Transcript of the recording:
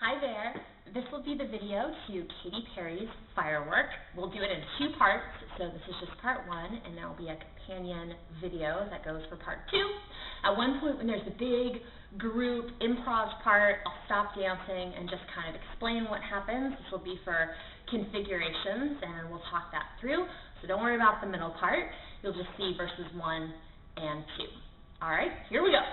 Hi there. This will be the video to Katy Perry's Firework. We'll do it in two parts, so this is just part one, and there will be a companion video that goes for part two. At one point when there's a big group improv part, I'll stop dancing and just kind of explain what happens. This will be for configurations, and we'll talk that through, so don't worry about the middle part. You'll just see verses 1 and 2. All right, here we go.